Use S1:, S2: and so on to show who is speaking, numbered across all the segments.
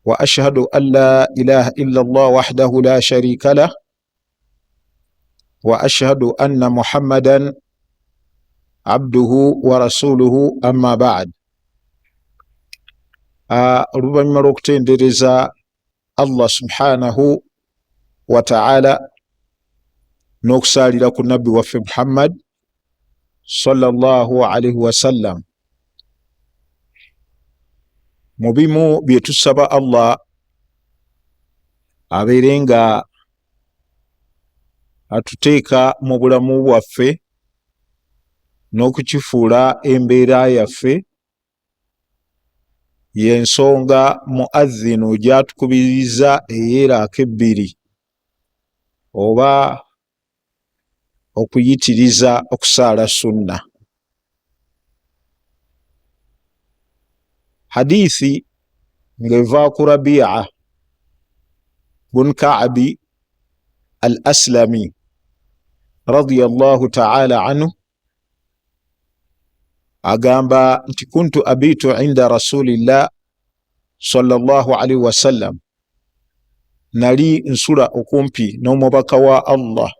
S1: وأشهد أن لا إله إلا الله وحده لا شريك له وأشهد أن محمدا عبده ورسوله أما بعد. oluvannyuma lw'okutendereza Allah subhanahu wa ta'ala n'okusaalira ku nabbi waffe Muhammad sallallahu alaihi wasallam, mu bimu bye tusaba Allah abeere nga atuteeka mu bulamu bwaffe n'okukifuula embeera yaffe, y'ensonga muadhinu gy'atukubiriza eyeeraako ebbiri oba okuyitiriza okusaala sunna. Hadithi ng'eva ku Rabi'a bun Ka'bi al-Aslami radiyallahu ta'ala anhu agamba nti kuntu abitu inda rasulillah sallallahu alaihi wasallam, nali nsula okumpi n'omubaka wa Allah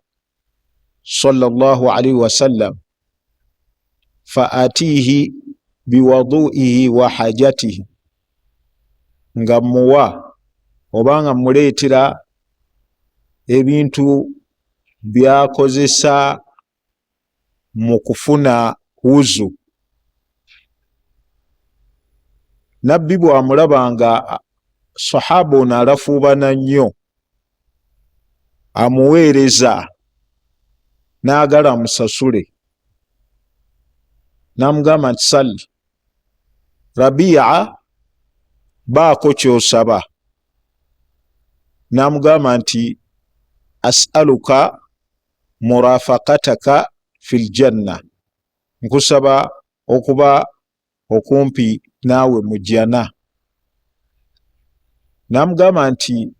S1: sallallahu alaihi wasallam, fa atihi biwadu'ihi wa hajatihi, nga muwa obanga muleetera ebintu byakozesa mu kufuna wuzu. Nabbi bw'amulabanga sahaba ono alafuubana nnyo, amuweereza n'agala amusasule, n'amugamba nti salli Rabi'a, baako ky'osaba. N'amugamba nti as'aluka murafaqataka fil janna, nkusaba okuba okumpi naawe mu jjana. N'amugamba nti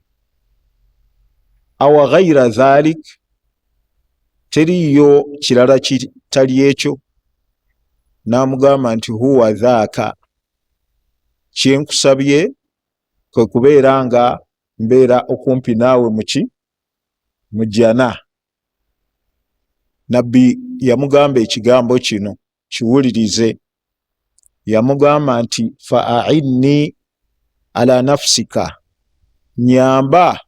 S1: awa ghayra dhalik, teriyo kirala kitali ekyo? N'amugamba nti huwa dhaaka, kyenkusabye kwe kubeera nga mbeera okumpi naawe mu jjana. Nabbi yamugamba ekigambo kino kiwulirize, yamugamba nti fa'inni ala nafsika, nyamba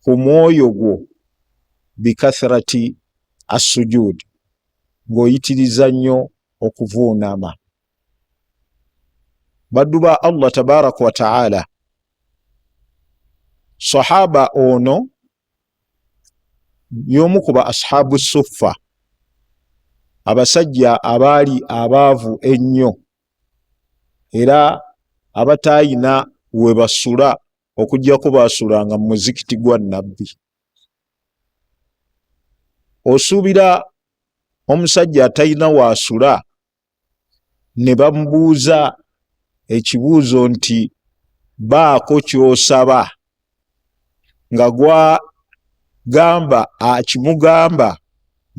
S1: ku mwoyo gwo bikathrati as-sujud, ng'oyitiriza nnyo okuvuunama. Baddu ba Allah tabaraka wa ta'ala, sahaba ono y'omu ku ba ashabu suffa, abasajja abaali abaavu ennyo era abataayina we basula okuggyako baasulanga mu muzikiti gwa nabbi. Osuubira omusajja atayina waasula ne bamubuuza ekibuuzo nti baako ky'osaba, nga gwagamba akimugamba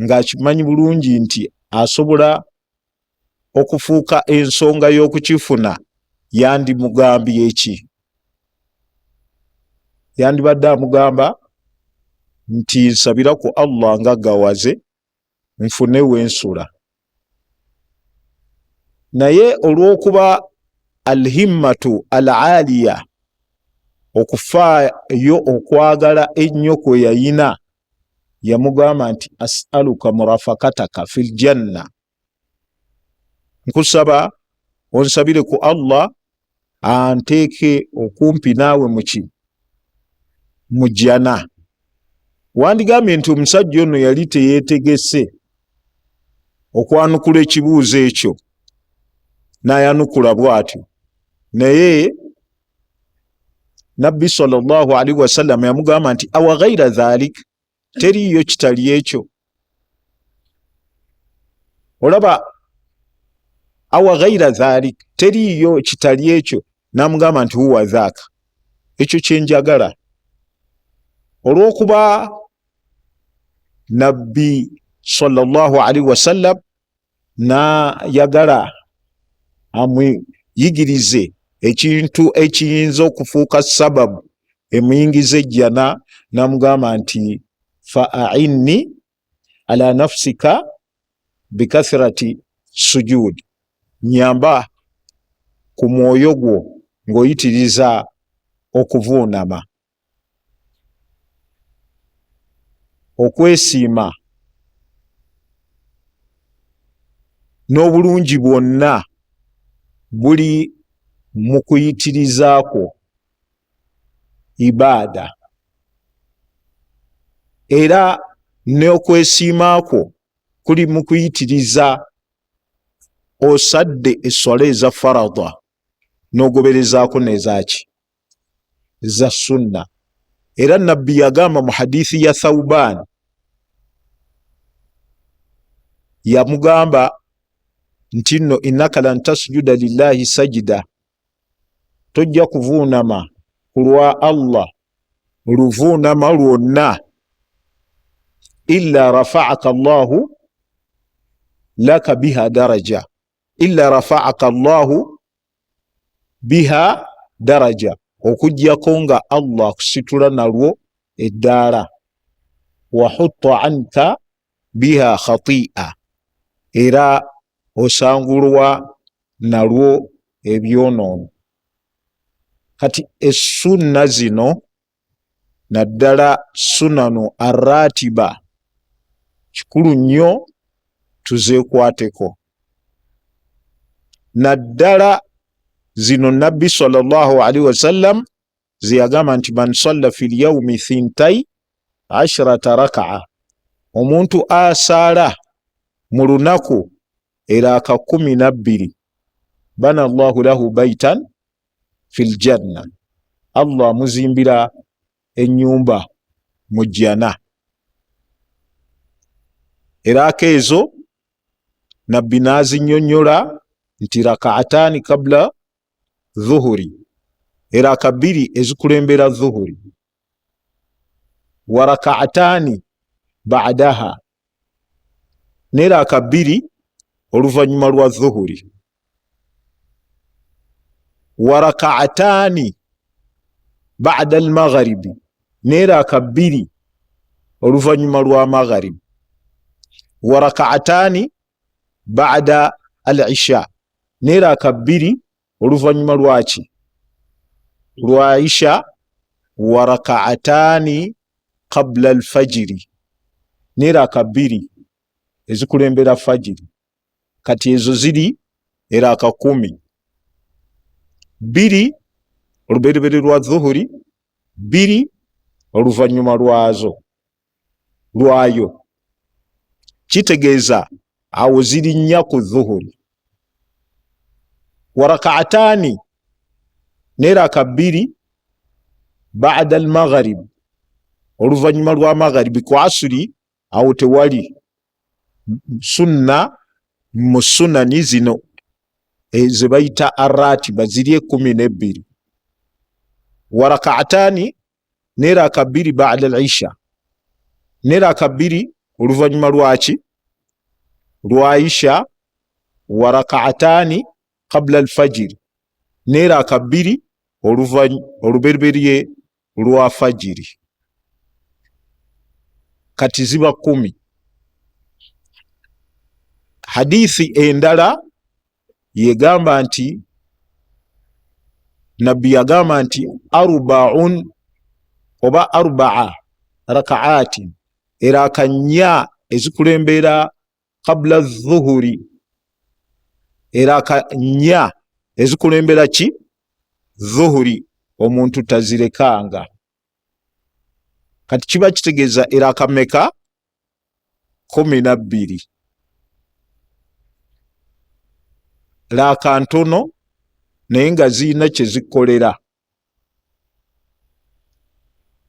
S1: ng'akimanyi bulungi nti asobola okufuuka ensonga y'okukifuna, yandimugambye eki? Yandibadde amugamba nti nsabira ku Allah nga gawaze nfune wensula. Naye olw'okuba alhimmatu al-aliya, okufaayo okwagala ennyo kwe yayina, yamugamba nti as'aluka murafaqataka fil janna, nkusaba onsabire ku Allah anteeke okumpi naawe mu jjana. Wandigambye nti omusajja ono yali teyeetegese okwanukula ekibuuzo ekyo, n'ayanukula bw'atyo. Naye nabbi sallallahu alaihi wasallam yamugamba nti awa ghayra dhalik, teriyo kitali ekyo? Olaba, awa ghayra dhalik, teriyo kitali ekyo. N'amugamba nti huwa dhaaka, ekyo kyenjagala. Olw'okuba nabbi sallallahu alaihi wasallam n'ayagala amuyigirize ekintu ekiyinza okufuuka sababu emuyingiza ejjana, namugamba nti fa'inni ala nafsika bikathrati sujudi, nyamba ku mwoyo gwo ng'oyitiriza okuvuunama, okwesiima n'obulungi bwonna buli mu kuyitirizaakwo ibaada, era n'okwesiimaakwo kuli mu kuyitiriza osadde esswala eza farada n'ogoberezaako n'ezaki za sunna. Era nabbi yagamba mu hadithi ya Thawban, yamugamba nti nno innaka lan tasjuda lillahi sajida, tojja kuvuunama ku lwa Allah luvuunama lwonna illa rafa'aka Allahu laka biha daraja, illa rafa'aka Allahu biha daraja, okujjako nga Allah akusitula nalwo eddaala, wa hutta anka biha khati'a, era osangulwa nalwo ebyonoono. Kati essunna zino naddala sunanu arratiba kikulu nnyo tuzeekwateko. Naddala zino nabbi sallallahu alaihi wasallam zeyagamba nti man salla fil yawmi thintai ashrata raka'a, omuntu asaala mu lunaku eraka 12 bana Allahu lahu baitan fil janna, Allah muzimbira ennyumba mu jjana. Eraka ezo nabbi n'azinnyonnyola nti rakaatani kabla dhuhuri, eraka 2 ezikulembera dhuhuri, wa rakaatani ba'daha, n'eraka 2 oluvannyuma lwa dhuhuri, wa rakaatani ba'da al-maghribi, n'eraka 2 oluvannyuma lwa maghribi, wa rakaatani ba'da al-isha, n'eraka 2 oluvannyuma lwaki lwa isha, wa rakaatani qabla al-fajiri, n'eraka 2 ezikulembera fajiri. Kati ezo ziri eraka 10, 2 olubereberye lwa dhuhuri, 2 oluvannyuma lwayo, kitegeeza awo ziri nnya ku dhuhuri. Wa rakaatani n'eraka 2 ba'da al-maghrib, oluvannyuma lwa magharibi. Ku asuri awo tewali sunna mu sunani zino ze bayita arratiba, ziri 12. Wa rakaatani n'eraka 2 ba'da al-isha, n'eraka 2 oluvannyuma lwaki lwa isha, wa rakaatani qabla al-fajr, n'eraka 2 olubereberye lwa fajiri. Kati ziba 10. Hadithi endala yegamba nti nabbi yagamba nti arba'un oba arba'a raka'atin, eraka 4 ezikulembera qabla dhuhuri, eraka 4 ezikulembera ki dhuhuri, omuntu tazirekanga. Kati kiba kitegeeza eraka meka 12, laaka ntono naye nga zirina kye zikolera.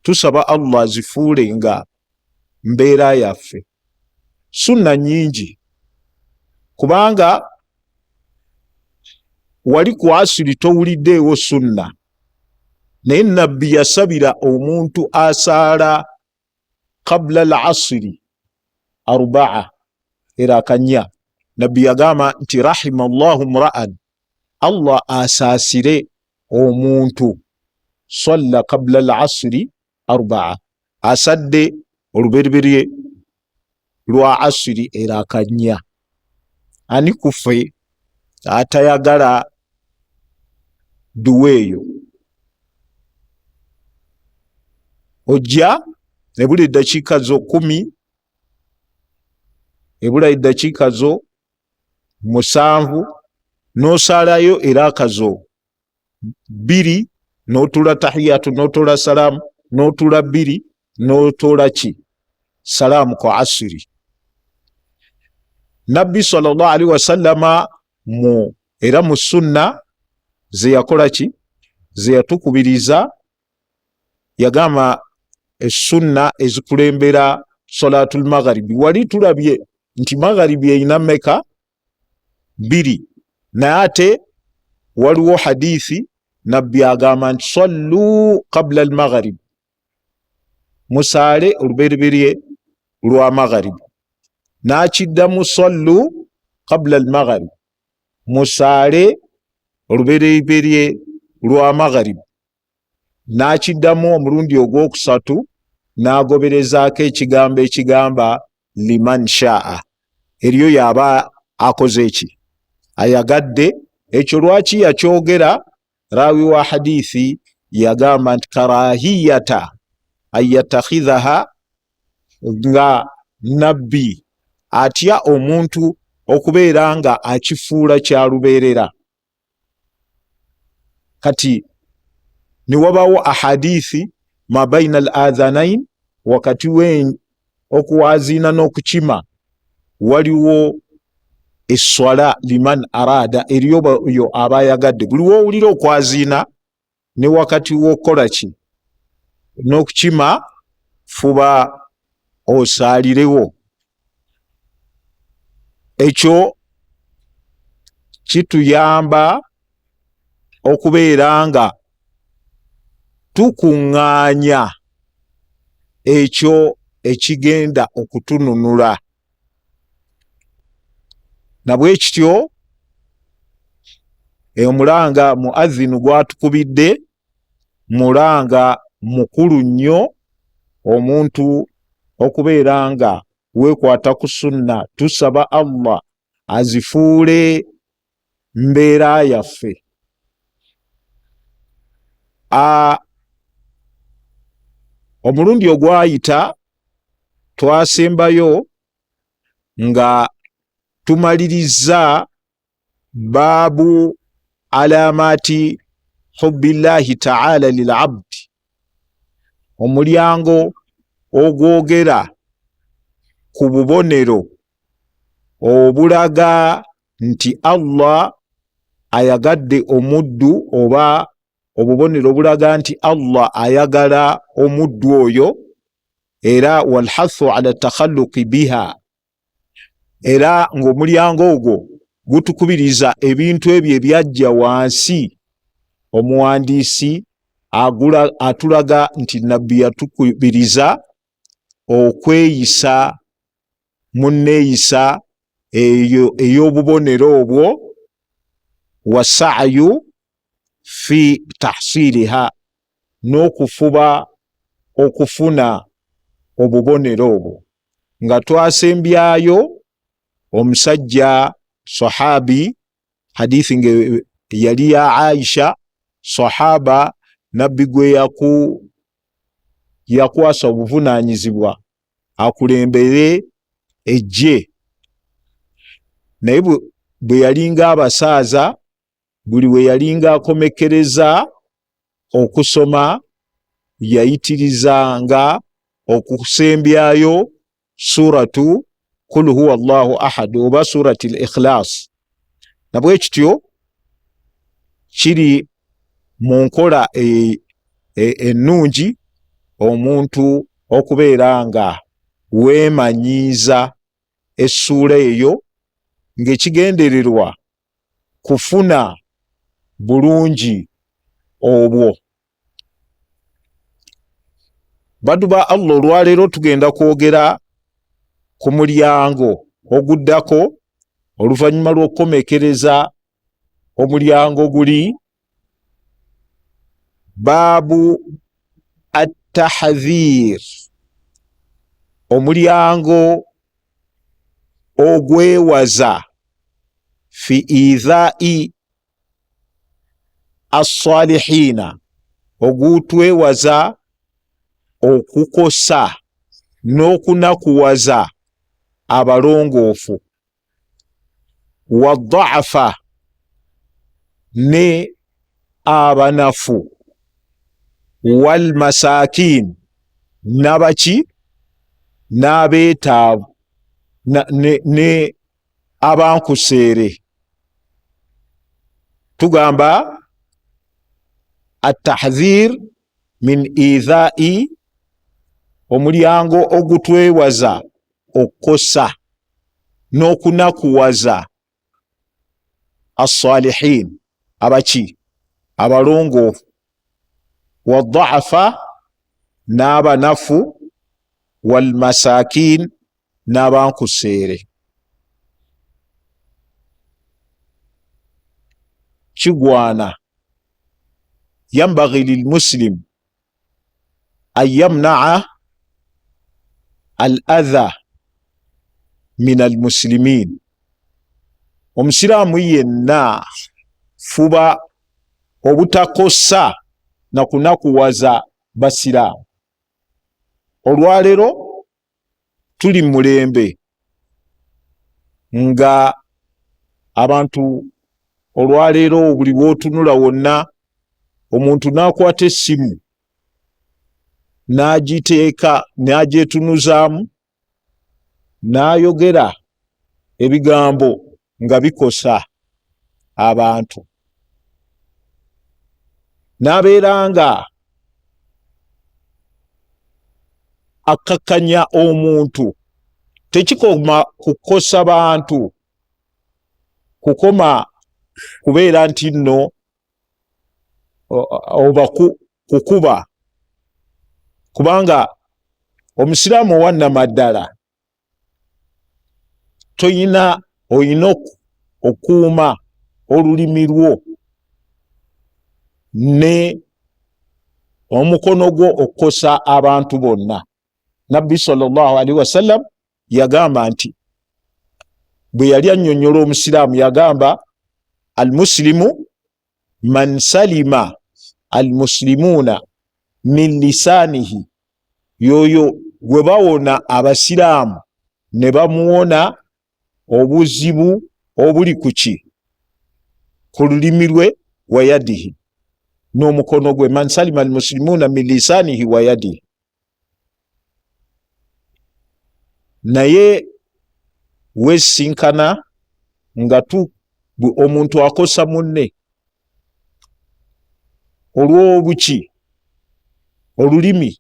S1: Tusaba Allah zifuule nga mbeera yaffe. Sunna nyingi, kubanga wali ku asiri towuliddeewo sunna, naye nabbi yasabira omuntu asaala qabla al-asri arba'a, eraka 4. Nabbi yagamba nti rahima Allahu mra'an, Allah asaasire omuntu salla qabla al-asri arbaa, asadde olubereberye lwa asiri eraka 4. Ani kuffe atayagala duwa eyo? Ojja ebula eddakiika zo 10, ebula eddakiika zo 7, n'osalayo eraka zo 2, n'otula tahiyatu, n'otola salaamu, n'otula 2, n'otola ki salaamu ku asiri. Nabbi sallallahu alaihi wasallama era mu sunna ze yakola ki, ze yatukubiriza, yagamba essunna ezikulembera salatul magharibi. Wali tulabye nti magharibi eyina mmeka? 2. naye ate waliwo hadithi nabbi agamba nti sallu qabla al maghrib, musaale olubereberye lwa magharibi. Nakiddamu sallu qabla al maghrib, musaale olubereberye lwa magharibi. Nakiddamu omulundi ogwokusatu, n'agoberezaako ekigambo ekigamba liman shaa, eriyo yaba akoze eki, ayagadde. Ekyo lwaki yakyogera? Rawi wa hadithi yagamba nti karahiyata ayatakhidhaha, nga nabbi atya omuntu okubeera nga akifuula kyalubeerera. Kati niwabawo ahadithi ma baina al adhanain, wakati okuwazina n'okukima waliwo eswala liman arada, eriyo yo abayagadde. Buli wowulira okwazina ne wakati wokola ki n'okukima, fuba osaalirewo. Ekyo kituyamba okubeera nga tukuŋŋaanya ekyo ekigenda okutununula. Nabwe kityo omulanga muadhinu gwatukubidde, mulanga mukulu nnyo omuntu okubeera nga weekwata ku sunna. Tusaba Allah azifuule mbeera yaffe. Omulundi ogwayita twasembayo nga tumaliriza baabu alamati hubbillahi ta'ala lil abdi, omulyango ogwogera ku bubonero obulaga nti Allah ayagadde omuddu, oba obubonero obulaga nti Allah ayagala omuddu oyo, era walhathu ala takhalluqi biha, era ng'omulyango ogwo gutukubiriza ebintu ebyo ebyajja wansi. Omuwandiisi atulaga nti nabbi yatukubiriza okweyisa mu nneeyisa eyo ey'obubonero obwo, wasa'yu fi tahsiliha, n'okufuba okufuna obubonero obwo. Nga twasembyayo omusajja sahabi, hadithi nge yali ya Aisha, sahaba nabbi gwe yakwasa obuvunanyizibwa akulembere ejje, naye bwe yalinga abasaaza, buli we yalinga akomekereza okusoma, yayitirizanga okusembyayo suratu Qul huwa Allahu ahad oba surati al-Ikhlas. Nabwe kityo kiri mu nkola ennungi omuntu okubeera nga weemanyiiza essuula eyo, ng'ekigendererwa kufuna bulungi obwo. Baddu ba Allah, olwaleero tugenda kwogera ku mulyango oguddako oluvannyuma lw'okukomekereza omulyango guli Baabu at-tahdhir, omulyango ogwewaza fi idhaai as-salihina, ogutwewaza okukosa n'okunakuwaza abalongoofu, wadda'afa ne abanafu, wal masakin nabaki n'abeetaavu ne abankuseere. Tugamba at-tahdhir min idhaai, omulyango ogutwewaza okukosa n'okunakuwaza as-salihin, abaki abalongoofu, wadda'afa n'abanafu, wal masakin n'abankuseere. Kigwana yambaghi lilmuslim an yamna'a al-adha min al-muslimin, omusiraamu yenna fuba obutakosa na kunakuwaza basiraamu. Olwaleero tuli mulembe nga abantu olwaleero buli bw'otunula wonna omuntu n'akwata essimu n'agiteeka n'agyetunuzaamu n'ayogera ebigambo nga bikosa abantu, n'abeera nga akakkanya omuntu. Tekikoma kukosa bantu, kukoma kubeera nti nno oba kukuba, kubanga omusiraamu owannamaddala oyina okuuma olulimi lwo ne omukono gwo okukosa abantu bonna. Nabbi sallallahu alaihi wasallam yagamba nti, bwe yali annyonnyola omusiraamu yagamba, almuslimu man salima almuslimuuna min lisaanihi, yoyo gwe bawona abasiraamu ne bamuwona obuzibu obuli kuki ku lulimi lwe, wa yadihi, n'omukono gwe. Man salima almuslimuuna min lisaanihi wa yadihi. Naye wesinkana nga omuntu akosa munne olw'obuki olulimi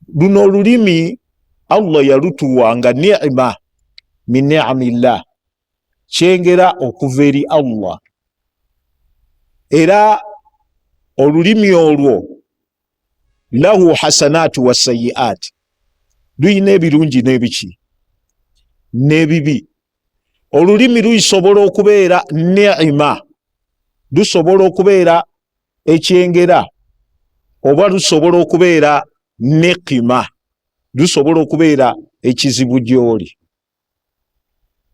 S1: luno. Olulimi Allah yalutuwa nga ni'ma min ni'amillah, kyengera okuva eri Allah, era olulimi olwo lahu hasanatu wa sayyi'at, luyina ebirungi n'ebiki n'ebibi. Olulimi lusobola okubeera ni'ma, lusobola okubeera ekyengera, oba lusobola okubeera nekima, lusobola okubeera ekizibu gy'oli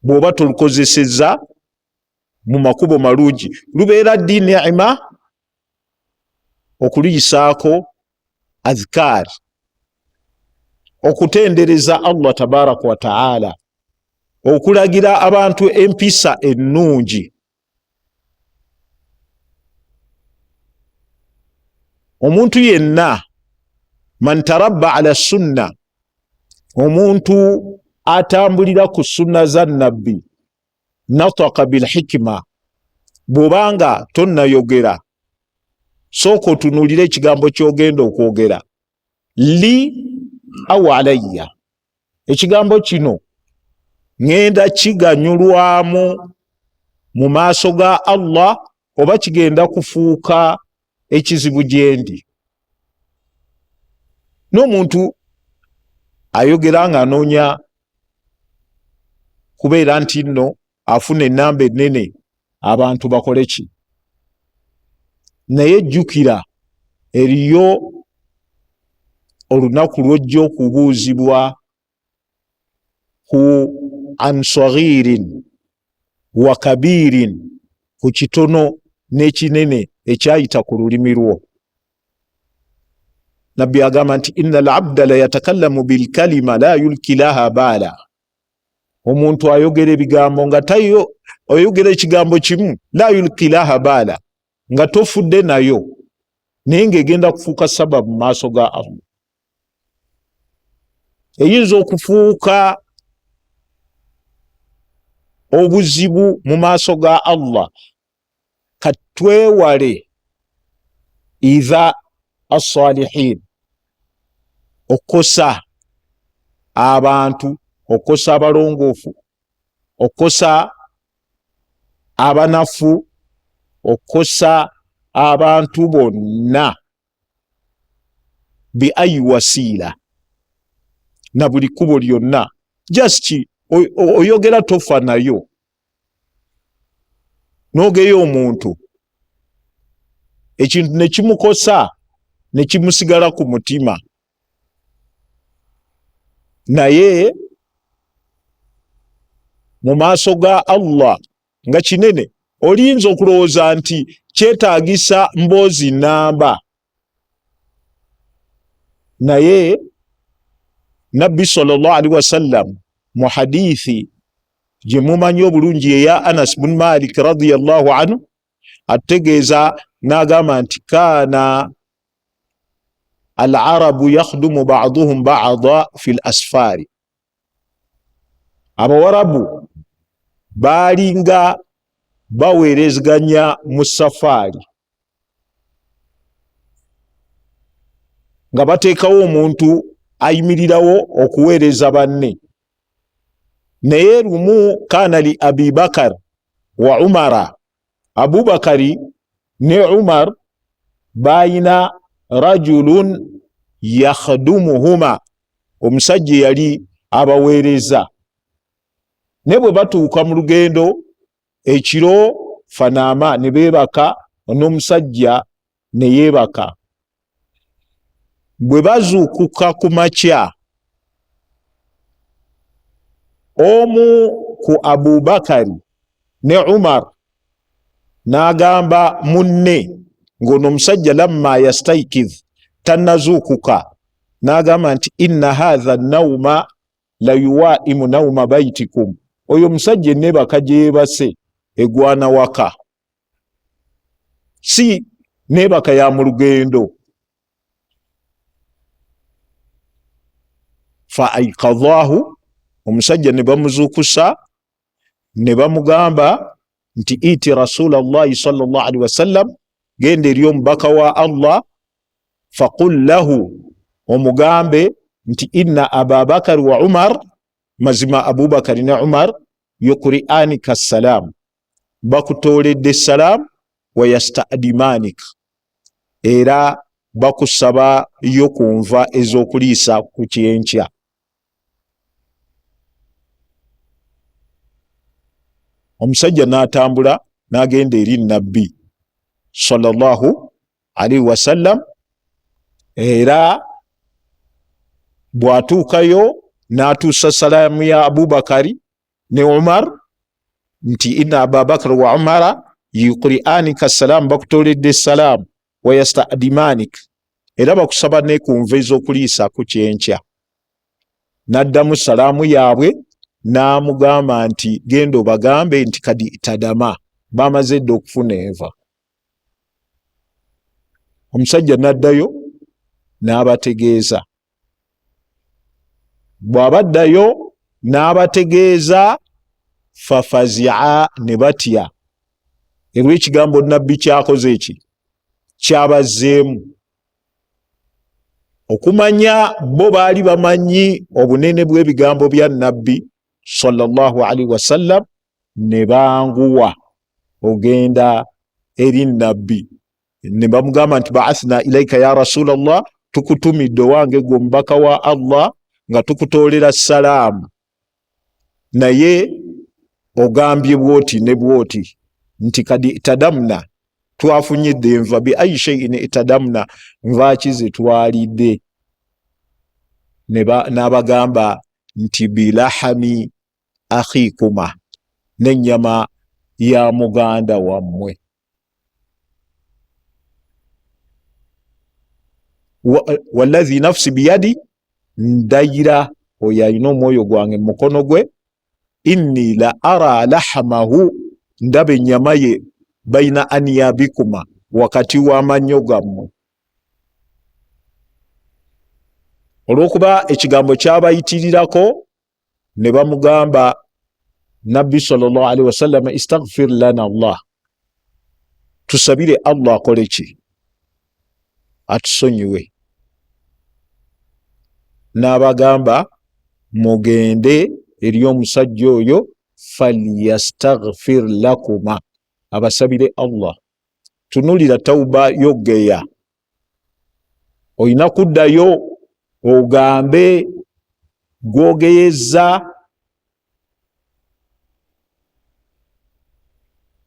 S1: bw'oba tolukozesezza mu makubo malungi. Lubeera ddi ni'ma? Okuliyisaako adhkar, okutendereza Allah tabaraka wa ta'ala, okulagira abantu empisa ennungi. Omuntu yenna man tarabba ala sunna, omuntu atambulira ku sunna za nabbi, nataka bil hikma, bw'obanga tonnayogera sooka otunuulira ekigambo ky'ogenda okwogera. Li aw alayya, ekigambo kino ngenda kiganyulwamu mu maaso ga Allah oba kigenda kufuuka ekizibu gyendi. N'omuntu ayogera ng'anoonya kubeera nti nno afuna ennamba ennene abantu bakole ki? Naye jjukira eriyo olunaku lwojja okubuuzibwa ku an saghirin wa kabirin, ku kitono n'ekinene ekyayita ku lulimi lwo. Nabbi agamba nti inna al-abda la yatakallamu bilkalima la yulki laha baala. Omuntu ayogera ebigambo nga tayo oyogera ekigambo kimu, la yulki laha baala, nga tofudde nayo naye ng'egenda kufuuka sababu mu maaso ga Allah. Eyinza okufuuka obuzibu mu maaso ga Allah. Katwewale idha as-salihin, okukosa abantu, okukosa abalongoofu, okukosa abanafu, okukosa abantu bonna bi ayi wasiila, na buli kubo lyonna. Just oyogera tofa nayo, nogeyo omuntu ekintu nekimukosa nekimusigala ku mutima, naye mu maaso ga Allah nga kinene, oliyinza okulowooza nti kyetaagisa mboozi namba, naye Nabbi sallallahu alaihi wasallam mu hadithi gye mumanyi obulungi eya Anas bin Malik radiyallahu anhu ategeeza n'agamba nti kaana al-arabu yakhdumu ba'duhum ba'da fi al-asfari, abawarabu baalinga baweerezganya mu safaari, nga bateekawo omuntu ayimirirawo okuweereza banne. Naye lumu kaana li Abi Bakar wa Umara, Abubakari ne Umar bayina rajulun yakhdumuhuma, omusajja yali abaweereza. Ne bwe batuuka mu lugendo ekiro fanaama ne beebaka, n'omusajja ne yeebaka. Bwe bazuukuka ku makya, omu ku Abubakari ne Umar n'agamba munne, ng'ono omusajja lamma yastaikidh, tannazuukuka, n'agamba nti inna hadha nawma la yuwaimu nawma baitikum, oyo omusajja enneebaka gye yeebase egwana waka, si neebaka ya mu lugendo. Fa aikadhahu, omusajja ne bamuzuukusa ne bamugamba nti iti rasulallahi sallallahu alaihi wasallam, genda eri omubaka wa Allah, faqul lahu, omugambe nti inna Ababakari wa Umar, mazima Abubakari ne Umar, yukri'anika salam, bakutooledde salam, wa yasta'dimanik, era bakusaba yo kunva ez'okuliisa ku kyenkya. Omusajja n'atambula n'agenda eri Nabbi sallallahu alaihi wasallam, era bw'atuukayo n'atuusa salaamu ya Abubakari ne Umar nti inna Ababakar wa Umara yuqri'anika salam, bakutooledde salaamu, wa yasta'dimanik, era bakusaba ne kunva ez'okuliisa ku kyenkya. N'addamu salaamu yaabwe, n'amugamba nti genda obagambe nti kadi tadama, bamaze dda okufuna enva. Omusajja n'addayo n'abategeeza. Bw'abaddayo n'abategeeza, fafazia, ne batya olw'ekigambo Nabbi kyakoze eki, kyabazzeemu. Okumanya bo baali bamanyi obunene bw'ebigambo bya Nabbi sallallahu alaihi wasallam, ne banguwa ogenda eri Nabbi ne bamugamba nti ba'athna ilaika ya Rasulallah, tukutumidde wange gwe omubaka wa Allah nga tukutoolera salaamu, naye ogambye bwoti ne bwoti nti kadi tadamna, twafunyidde enva bi ayi shay'in itadamna, nva ki ze twalidde? N'abagamba nti bilahami akhikuma, n'ennyama ya muganda wammwe. Wallazi nafsi biyadi, ndayira oyo alina omwoyo gwange mu mukono gwe, inni la ara lahamahu, ndaba ennyama ye baina anyabikuma, wakati w'amannyo gammwe. Olw'okuba ekigambo kyabayitirirako, ne bamugamba Nabbi sallallahu alaihi wasallam, istaghfir lana Allah, tusabire Allah akole ki? Atusonyiwe. N'abagamba mugende eri omusajja oyo, falyastaghfir lakuma, abasabire Allah. Tunulira tauba yogeya, oyina kuddayo ogambe gwogeyeza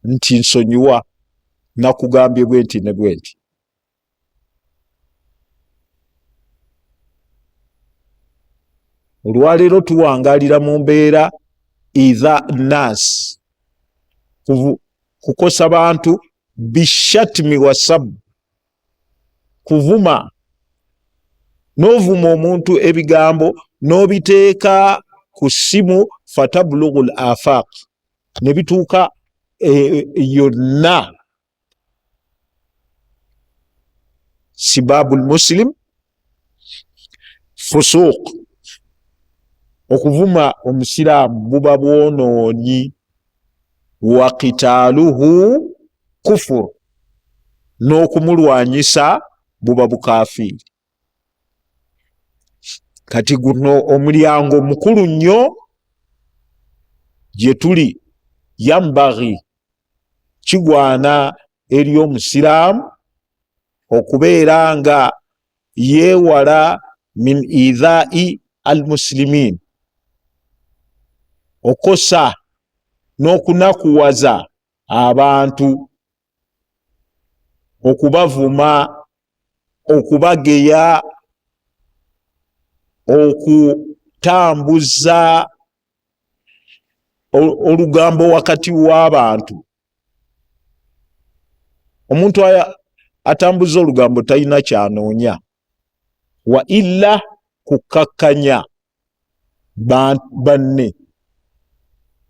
S1: nti nsonyiwa, nakugambye bwe nti ne bwe nti. Olwaleero tuwangalira mu mbeera idha nas, kukosa bantu bishatmi wasabu, kuvuma, n'ovuma omuntu ebigambo n'obiteeka ku ssimu, fatablughul afaq, ne bituuka yonna. Sibabul muslim fusuq, okuvuma omusiraamu buba bwonoonyi. Wa qitaaluhu kufur, n'okumulwanyisa buba bukafiiri. Kati guno omulyango mukulu nnyo gye tuli, yambaghi, kigwana eri omusiraamu okubeera nga yeewala min idhaai almuslimin, okosa n'okunakuwaza abantu, okubavuma, okubageya, okutambuza olugambo wakati w'abantu. Omuntu atambuza olugambo talina kyanoonya, wa illa kukakkanya banne.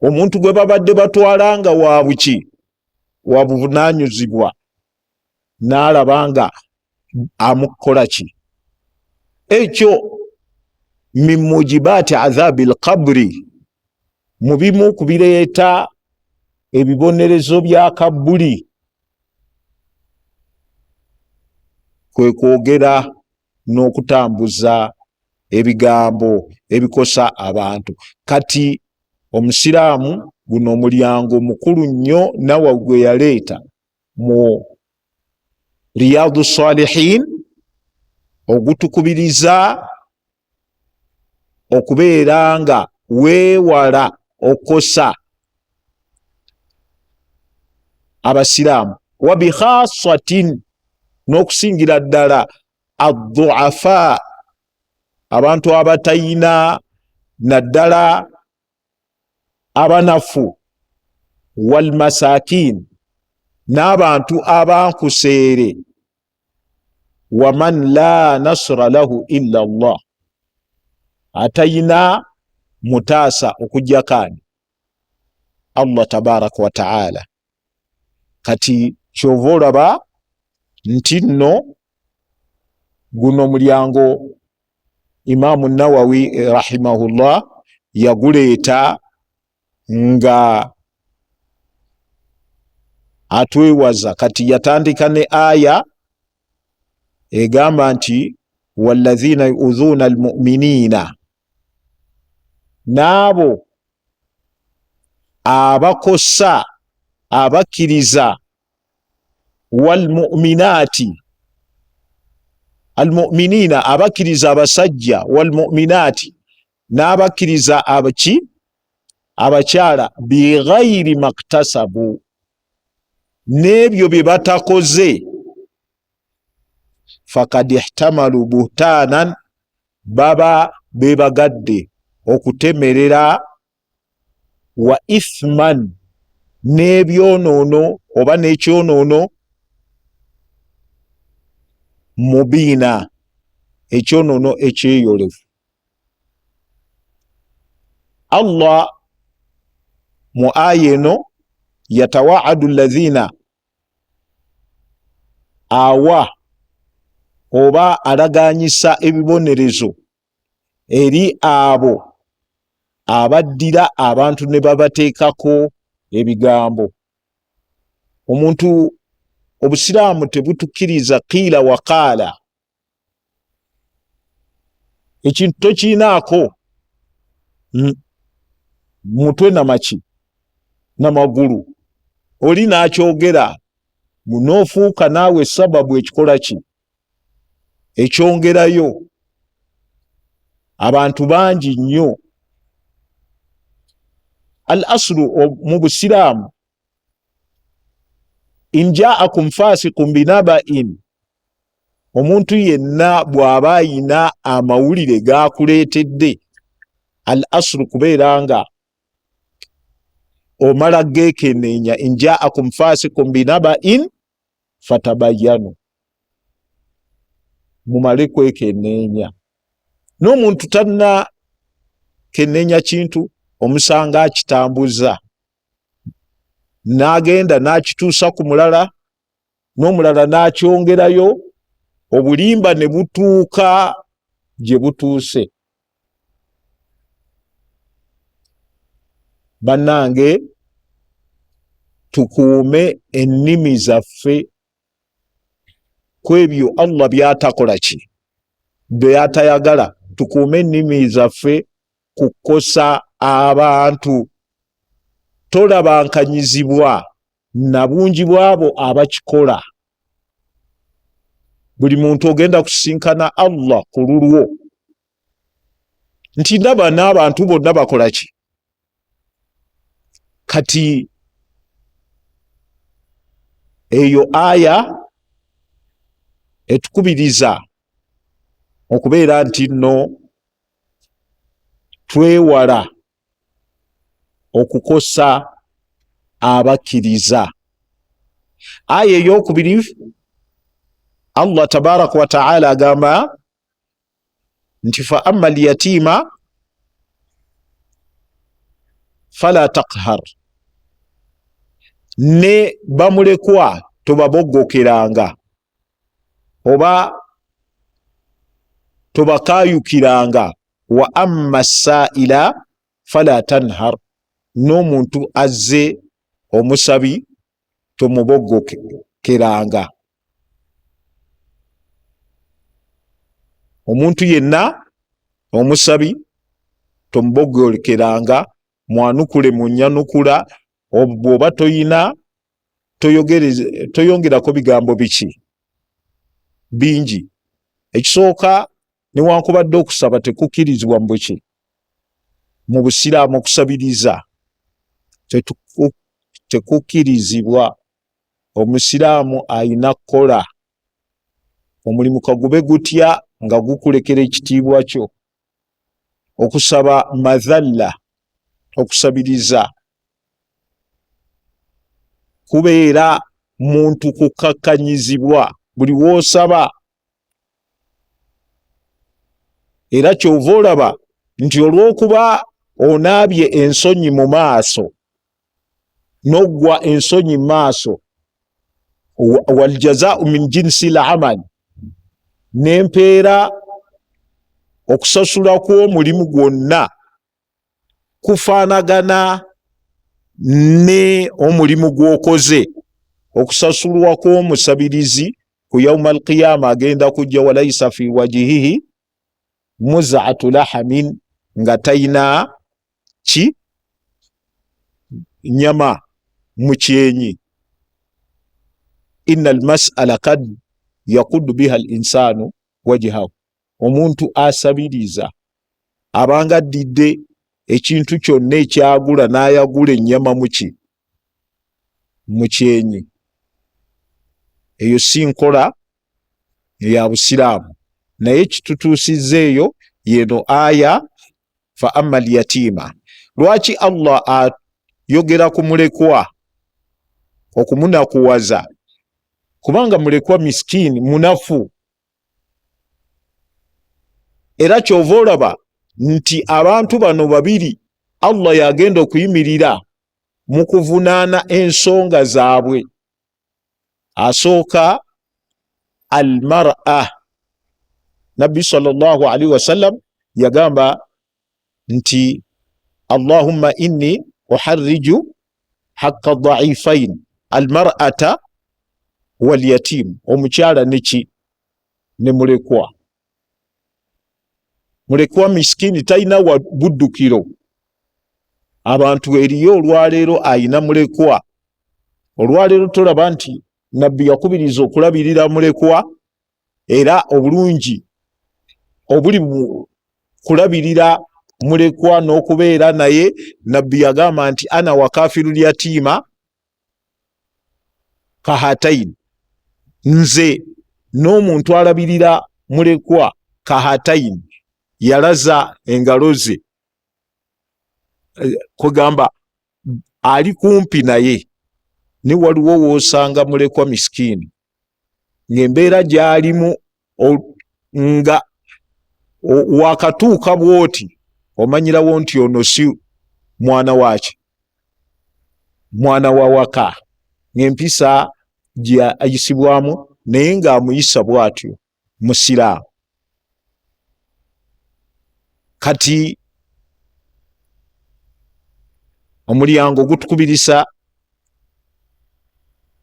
S1: Omuntu gwe babadde batwalanga wabuki, wabuvunaanyizibwa, n'alaba nga amukola ki? Ekyo min mujibaati adhabil qabri, mu bimu ku bireeta ebibonerezo bya kabbuli, kwe kwogera n'okutambuza ebigambo ebikosa abantu. Kati omusiraamu guno omulyango mukulu nnyo Nawawi gwe yaleeta mu Riyadu Salihin, ogutukubiriza okubeera nga weewala okosa abasiraamu, wa bikhasatin, n'okusingira ddala adduafa, abantu abatayina naddala abanafu, wal masakin, n'abantu abankuseere, wa man la nasra lahu illa Allah, atayina mutaasa okujjakani Allah tabaraka wa ta'ala. Kati kyova olaba nti nno guno mulyango Imaamu Nawawi rahimahullah yaguleeta nga atwewaza. Kati yatandika ne aya egamba nti walladhina yu'dhuna almu'minina, n'abo abakosa abakkiriza, walmu'minati, almu'minina abakkiriza abasajja, walmu'minati n'abakkiriza abaki abakyala, bighayri maktasabu, n'ebyo bye batakoze fakad ihtamalu buhtanan baba bebagadde okutemerera wa ithman n'ebyonoono oba n'ekyonoono mubiina ekyonoono ekyeyolevu. Allah mu aya eno yatawaadu alladhina awa oba alaganyisa ebibonerezo eri abo abaddira abantu ne babateekako ebigambo. Omuntu obusiraamu tebutukkiriza qiila wa qaala, ekintu tokiinaako mutwe namaki namagulu, oli n'akyogera munoofuuka naawe sababu ekikola ki ekyongerayo. Abantu bangi nnyo. Al aslu mu busiraamu in jaakum fasiqun binaba'in, omuntu yenna bw'aba ayina amawulire g'akuleetedde, al aslu kubeera nga omala geekenneenya. In jaakum fasiqun binaba'in fatabayyanu, mumale kwekenneenya. N'omuntu tanna kenneenya kintu omusanga akitambuza n'agenda n'akituusa ku mulala, n'omulala n'akyongerayo, obulimba ne butuuka gye butuuse. Bannange, tukuume ennimi zaffe ku ebyo Allah byatakola ki byatayagala. Tukuume ennimi zaffe kukosa abantu. Tolabankanyizibwa na bungi bwabo abakikola. Buli muntu ogenda kusisinkana Allah ku lulwo nti ndaba n'abantu bonna bakola ki. Kati eyo aya etukubiriza okubeera nti nno twewala okukosa abakkiriza. Aya ey'okubiri Allah tabaraka wa ta'ala agamba nti fa amma al-yatima fala taqhar, ne bamulekwa tobaboggokeranga oba tobakayukiranga. Wa amma sa'ila fala tanhar, n'omuntu azze omusabi tomuboggokeranga. Omuntu yenna omusabi tomuboggokeranga, mwanukule munnyanukula. Bw'oba toyina toyongerako bigambo biki bingi. Ekisooka, newankubadde okusaba tekukkirizibwa mu buki mu busiraamu, okusabiriza tekukkirizibwa. Omusiraamu ayina kukola omulimu kagube gutya nga gukulekera ekitiibwa kyo. Okusaba madhalla, okusabiriza kubeera muntu kukakkanyizibwa buli w'osaba. Era kyova olaba nti olw'okuba onaabye ensonyi mu maaso n'oggwa ensonyi mu maaso, wal jazaa'u min jinsi al-amal, n'empeera okusasula kw'omulimu gwonna kufaanagana ne omulimu gw'okoze. Okusasulwa kw'omusabirizi ku yawma al-qiyama agenda kujja walaysa fi wajihihi muz'atu lahamin, nga tayina ki nyama mu kyenyi. Inna al-mas'ala kad yakuddu biha al-insanu wajhahu, omuntu asabiriza abanga addidde ekintu kyonna ekyagula n'ayagula ennyama mu kyenyi. eyo si nkola ya busiraamu. Naye kitutuusizza eyo yeno aya fa amma al-yatima. Lwaki Allah ayogera ku mulekwa okumunakuwaza? Kubanga mulekwa miskini munafu, era kyova olaba nti abantu bano babiri Allah yagenda okuyimirira mu kuvunaana ensonga zaabwe. Asooka al-mar'a, Nabbi sallallahu alaihi wasallam yagamba nti Allahumma inni uharriju haqqa dha'ifain al-mar'ata wal yatim. Omukyala neki ne mulekwa. Mulekwa miskini talina wa buddukiro. Abantu eriyo olwaleero ayina mulekwa. Olwaleero tolaba nti Nabbi yakubiriza okulabirira mulekwa, era obulungi obuli mu kulabirira mulekwa n'okubeera naye, Nabbi yagamba nti ana wa kafirul yatima kahataini, nze n'omuntu alabirira mulekwa kahataini, yalaza engalo ze, kugamba ali kumpi naye. Ni waliwo woosanga mulekwa miskini ng'embeera gy'alimu nga wakatuuka bwoti, omanyirawo nti ono si mwana waki, mwana wa waka, ng'empisa gye ayisibwamu naye ng'amuyisa bw'atyo musiraamu. Kati omulyango gutukubirisa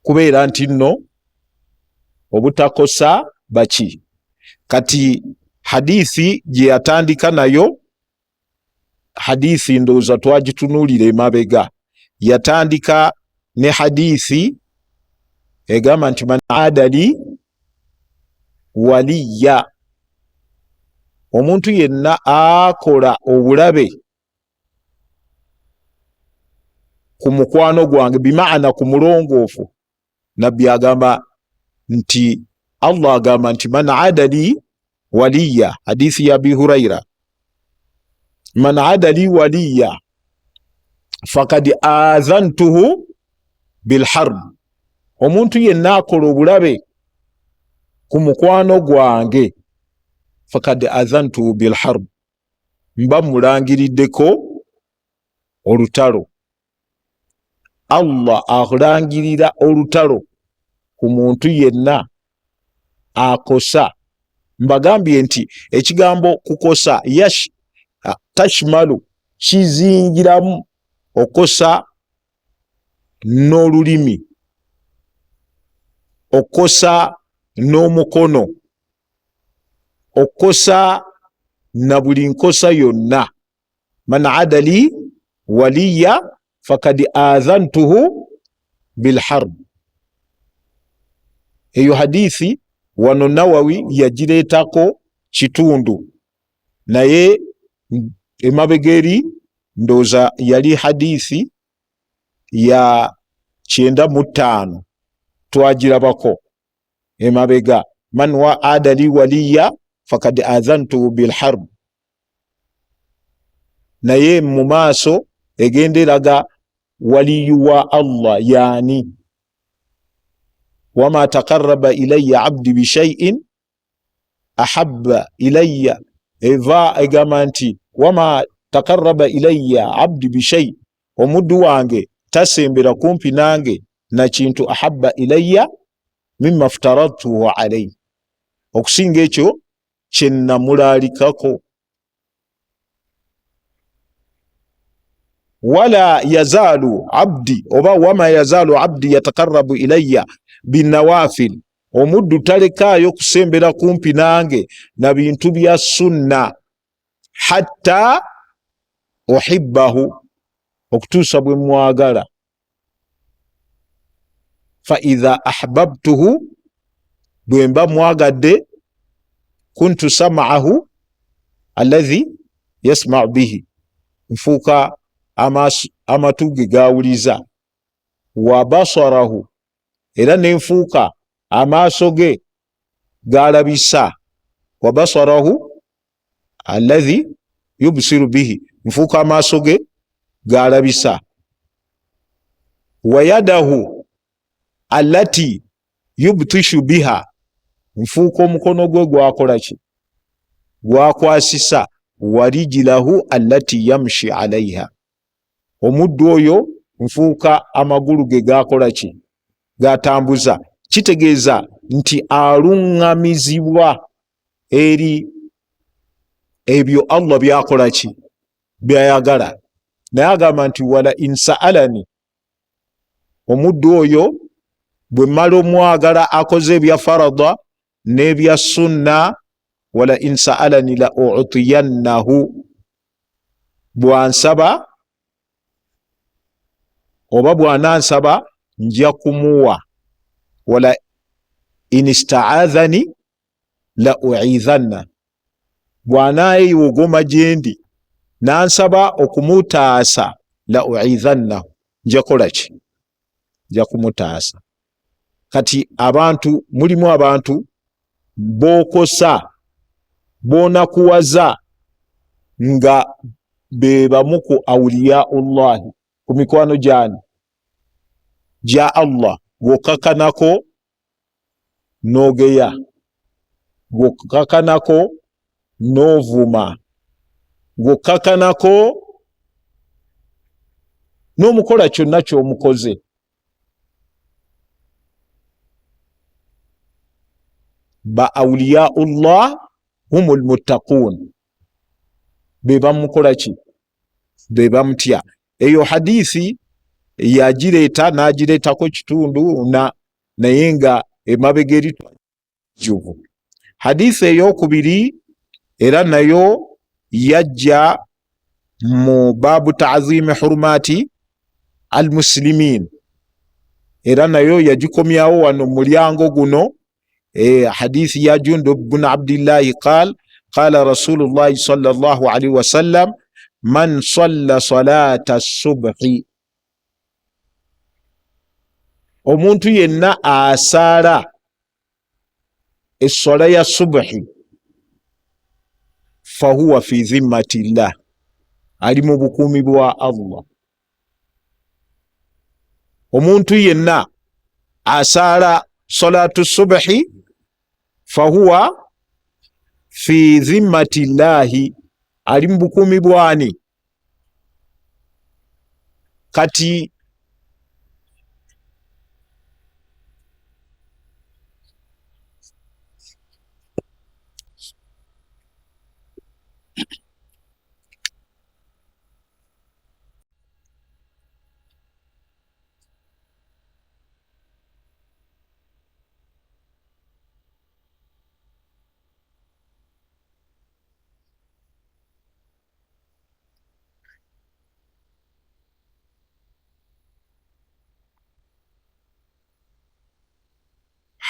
S1: kubeera nti nno obutakosa baki. Kati hadithi gye yatandika nayo, hadithi ndowooza twagitunuulira emabega, yatandika ne hadithi egamba nti man adali waliya, omuntu yenna akola obulabe ku mukwano gwange, bimaana ku mulongoofu. Nabbi agamba nti Allah agamba nti man adali waliya, hadithi ya Abi Huraira, man adali waliya fakad azantuhu bilharb, omuntu yenna akola obulabe ku mukwano gwange, fakad azantuhu bilharb, mba mulangiriddeko olutalo. Allah alangirira olutalo ku muntu yenna akosa. Mbagambye nti ekigambo kukosa tashmalu, kizingiramu okosa n'olulimi, okosa n'omukono, okosa na buli nkosa yonna. Man adali waliya fakad azantuhu bilharb. Eyo hadithi wano Nawawi yagireetako kitundu, naye emabegeri ndooza yali hadithi ya 95 twagirabako emabega. Man wa adali waliya fakad azantuhu bilharb. Naye mu maaso egenderaga waliyu wa Allah yani wama taqarraba ilayya abdi bishay'in ahabba ilayya, eva egamba nti wama taqarraba ilayya abdi bishay, omuddu wange tasembera kumpi nange na kintu ahabba ilayya mimma aftaradtuhu alayhi, okusinga ekyo kye namulaalikako. Wala yazalu abdi, oba wama yazalu abdi yataqarrabu ilayya binawafil, omuddu talekaayo kusembera kumpi nange na bintu bya sunna, hatta uhibbahu, okutuusa bwe mwagala. Fa idha ahbabtuhu, bwe mba mwagadde, kuntu sam'ahu alladhi yasma'u bihi, nfuuka amatu ge gaawuliza. Wa basarahu, era nenfuuka amaaso ge galabisa, wa basarahu alladhi yubsiru bihi, nfuuka amaaso ge galabisa, wa yadahu allati yubtishu biha, nfuuka omukono gwe gwakola ki, gwakwasisa, wa rijlahu allati yamshi alaiha, omuddu oyo nfuuka amagulu ge gakola ki, gatambuza. Kitegeeza nti alungamizibwa eri ebyo Allah byakola ki, byayagala. Naye agamba nti wala insaalani, omuddu oyo bwe mmala omwagala akoze ebya farada n'ebya sunna, wala insaalani la u'tiyannahu, bwansaba oba bwanansaba nja kumuwa, wala inistaadhani la u'idhanna, bwanaayewogoma gyendi nansaba okumutaasa, la u'idhannahu, nja kola ki, nja kumutaasa. Kati abantu, mulimu abantu bokosa, bonakuwaza nga bebamu ku awliyaullahi, ku mikwano gyani gya Allah, gwokakanako nogeya, gwokakanako novuma, gwokakanako nomukola kyonna kyomukoze. Ba awliyaullah humul muttaqun, bebamukola ki, bebamutya. Eyo hadithi yagireeta nagireetako kitundu naye nga emabega eri juvu. Hadithi eyokubiri era nayo yajja mu babu ta'zimi hurumati almuslimin, era nayo yagikomyawo wano mulyango guno. Hadithi ya Jundub bin Abdillahi qala Rasulullahi sallallahu alaihi wasallam, man salla salata subhi, omuntu yenna asaala essola ya subhi, fahuwa fi dhimmatillah, ali mu bukuumi bwa Allah. Omuntu yenna asaala salatu subhi fahuwa fi dhimmatillahi, ali mu bukuumi bwani? Kati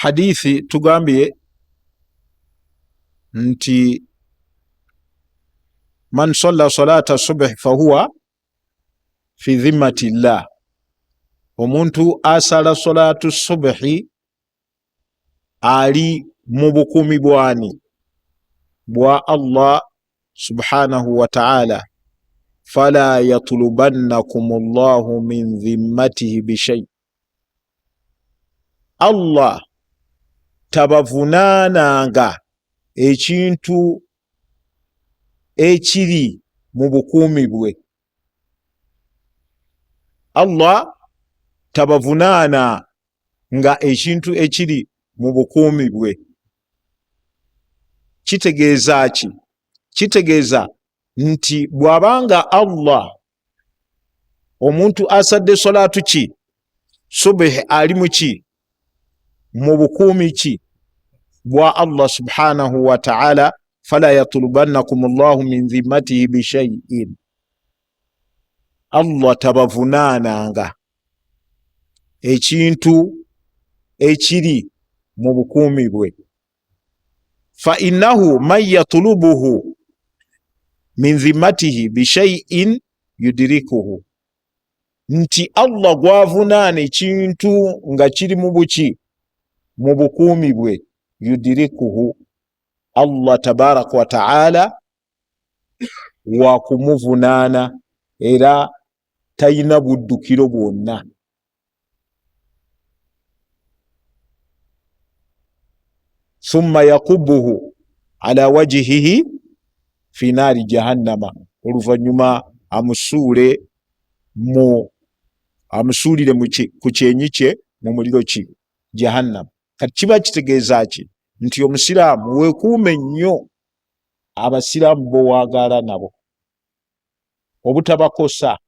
S1: hadithi tugambye nti man salla salata subhi fahuwa fi dhimmatillah, omuntu asala salatu subhi ali mu bukuumi bwani? Bwa Allah subhanahu wa ta'ala. Fala yatlubannakum Allahu min dhimmatihi bishay, Allah tabavunaananga ekintu ekiri mu bukuumi bwe. Allah tabavunaana nga ekintu ekiri mu bukuumi bwe. Kitegeeza ki? Kitegeeza nti bwabanga Allah, omuntu asadde salatu ki, subhi, ali mu ki, mu bukuumi ki bwa Allah subhanahu wa ta'ala. Fala yatlubannakum Allahu min dhimmatihi bishay'in, Allah tabavunaananga ekintu ekiri mu bukuumi bwe. Fa innahu man yatlubuhu min dhimmatihi bishay'in yudrikuhu, nti Allah gwavunaana ekintu nga kiri mu buki, mu bukuumi bwe yudirikuhu, Allah tabaraka wa taala wa kumuvunaana era tayina buddukiro bwonna. Thumma yakubuhu ala wajihihi fi naari jahannama, oluvanyuma amusuulire ku kyenyi kye mu muliro ki jahannama. Kati kiba kitegeeza ki? Nti omusiraamu weekuume nnyo abasiraamu bowaagala nabo obutabakosa.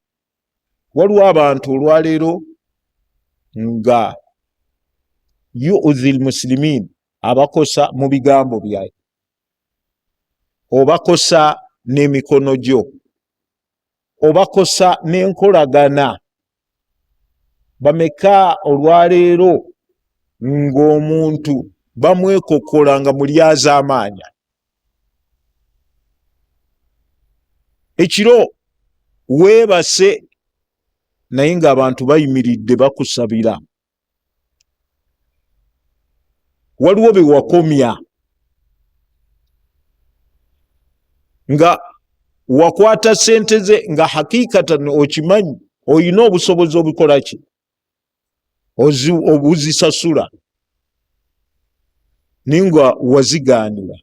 S1: Waliwo abantu olwaleero nga yu'dhi almuslimin, abakosa mu bigambo byaye, obakosa n'emikono gyo, obakosa n'enkolagana. Bameka olwaleero ng'omuntu bamwekokola nga mulyazaamaanya. Ekiro weebase naye ng'abantu bayimiridde bakusabira. Waliwo be wakomya nga wakwata sente ze nga hakikatan okimanyi oyina obusobozi obukola ki, obuzisasula, ninga wazigaanira.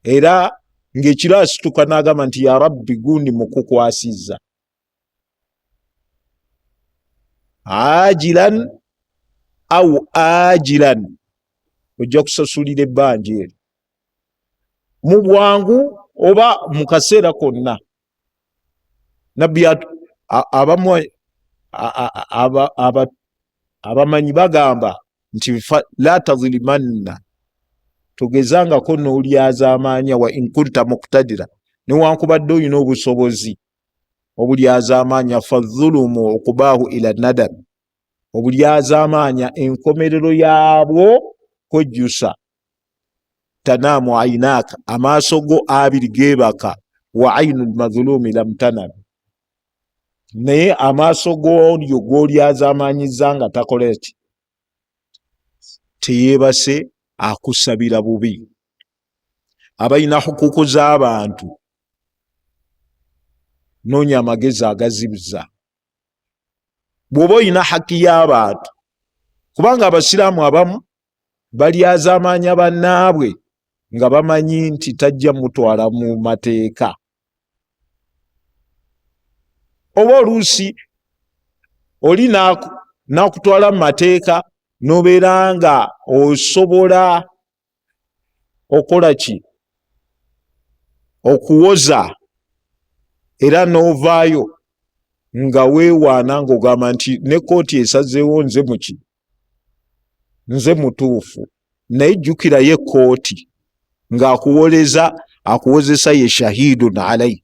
S1: Era ng'ekiro asituka n'agamba nti ya rabbi gundi mukukwasizza, ajilan au ajilan, ojja kusasulira ebbanja eryo mu bwangu oba mu kaseera konna. Nabbi abamanyi bagamba nti la tazlimanna, togezangako n'olyazaamaanya wa in kunta muqtadira, newankubadde olina obusobozi obulyazaamaanya. Fadhulumu okubaahu ila nadam, obulyazaamaanya enkomerero yaabwo kwejjusa. Tanaamu ayinaaka, amaaso go abiri geebaka. Wa ayinu lmadhulumi lam tanam, naye amaaso g'olyo g'olyazaamaanyiza nga takola ki, teyeebase, akusabira bubi. Abalina hukuku z'abantu, noonya amagezi agazibuza. Bw'oba olina haki y'abantu, kubanga abasiraamu abamu balyazaamaanya bannaabwe nga bamanyi nti tajja mutwala mu mateeka. Oba oluusi oli nakutwala mu mateeka nobeera nga osobola okola ki, okuwoza, era novaayo nga weewaana ng'ogamba nti ne kooti esazeewo nze muki, nze mutuufu. Naye jjukirayo ekooti ng'akuwozesa ye shahidun alaik,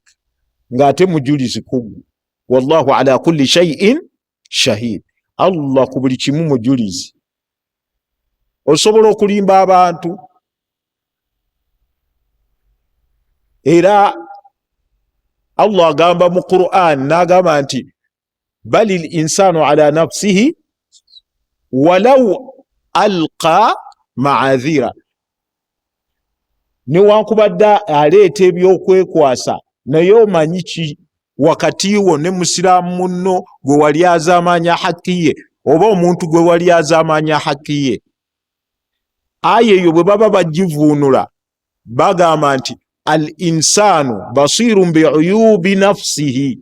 S1: ng'ate mujulizi kugu. Wallahu ala kulli shay'in shahid, Allah ku buli kimu mujulizi. Osobola okulimba abantu, era Allah agamba mu Qur'an n'agamba nti balil insanu ala nafsihi walau alqa ma'adhira, newankubadde aleeta ebyokwekwasa naye omanyi ki wakati wo ne musiraamu munno gwe wali azaamaanya haki ye, oba omuntu gwe wali azaamaanya haki ye. Aya eyo bwe baba bagivuunula bagamba nti al insanu basirun biuyubi nafsihi,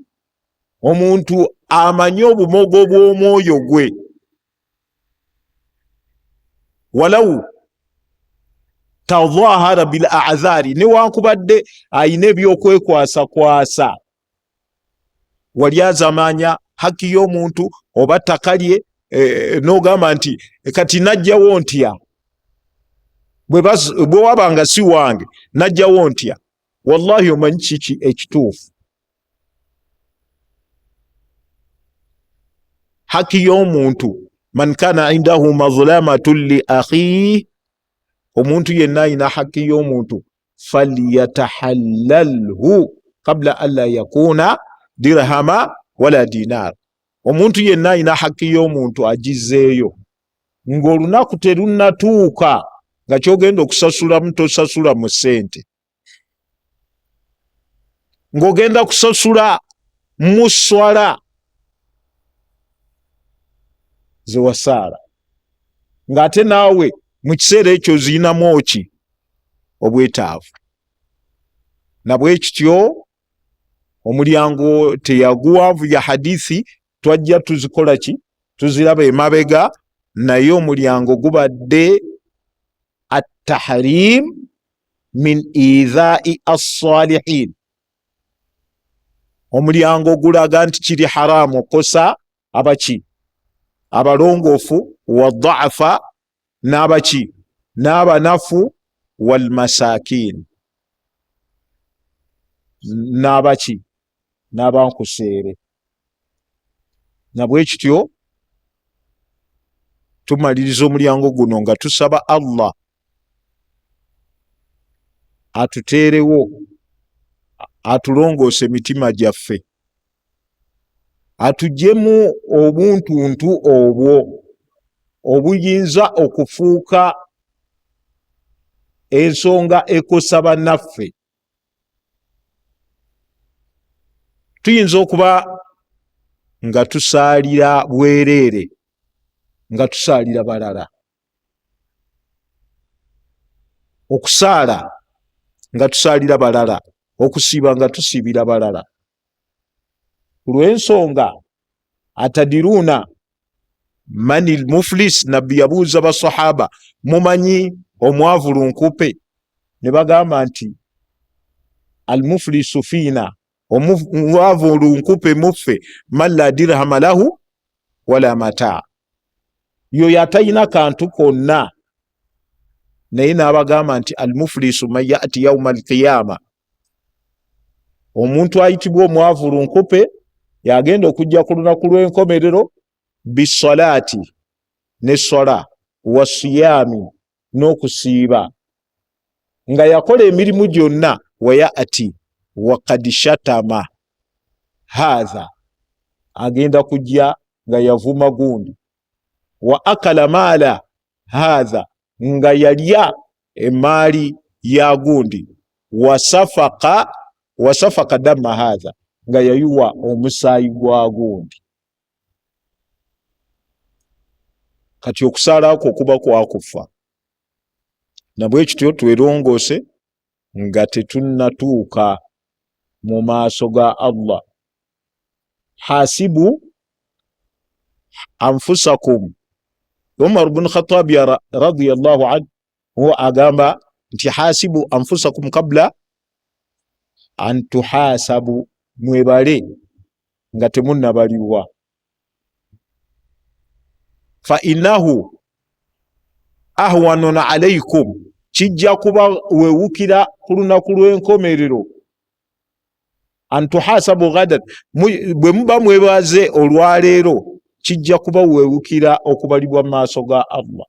S1: omuntu amanyi obumogo bw'omwoyo gwe. Walau tadhahara bil a'dhari, newankubadde ayina ebyokwekwasa wali azaamaanya haki y'omuntu oba ttaka lye, n'ogamba nti kati najjawo ntya, bwe wabanga si wange najjawo ntya. Wallahi omanyi kiki ekituufu? Haki y'omuntu, man kana indahu mazlamatun li akhihi, omuntu yenna ayina haki y'omuntu, falyatahallalhu qabla an la yakuna dirhama wala dinar, omuntu yenna alina hakki y'omuntu agizeeyo, ng'olunaku terunnatuuka nga kyogenda okusasulamu tosasula mu ssente, ng'ogenda kusasula mu swala ze wasaala, ng'ate naawe mu kiseera ekyo ziinamu ki obwetaavu. Na bwe kityo omulyango teyaguwanvu ya hadithi twajja tuzikola ki, tuziraba emabega, naye omulyango gubadde at-tahrim min idha'i as-salihin. Omulyango gulaga nti kiri haramu okosa abaki, abalongoofu, wa dha'afa, n'abaki, n'abanafu, wal masakin, n'abaki, n'abankuseere. Na bwe kityo tumaliriza omulyango guno nga tusaba Allah atuteerewo, atulongoose emitima gyaffe, atuggyemu obuntuntu obwo obuyinza okufuuka ensonga ekosa bannaffe. Tuyinza okuba nga tusaalira bwereere, nga tusaalira balala, okusaala nga tusaalira balala, okusiiba nga tusiibira balala. Kulw'ensonga atadiruuna manil muflis, nabbi yabuuza basahaba, mumanyi omwavulunkupe? Ne bagamba nti al muflisu fiina, omwavulunkupe muffe, man la dirhama lahu wala mataa, yoyo atalina kantu konna. Naye n'abagamba nti al muflisu man yati yauma alqiyama, omuntu ayitibwa omwavulunkupe yagenda okujja ku lunaku lw'enkomerero bisalaati, ne sola, wa siyami, n'okusiiba, nga yakola emirimu gyonna, wa yati wa qad shatama haadha, agenda kujja nga yavuma gundi, wa akala maala haadha, nga yalya emaali ya gundi, wasafaka damma haadha, nga yayuwa omusaayi gwa gundi. Kati okusaala kwo kuba kwakufa. Na bwe kityo twerongoose nga tetunnatuuka mu maaso ga Allah. Hasibu anfusakum, Umar ibn Khattab radiyallahu anhu agamba nti hasibu anfusakum qabla an tuhasabu, mwebale nga temunnabalibwa. Fa innahu ahwanun alaykum, kijja kuba weewukira ku lunaku lw'enkomerero, an tuhasabu gadan, bwe muba mwebaze olwaleero kijja kuba weewukira okubalibwa mu maaso ga Allah.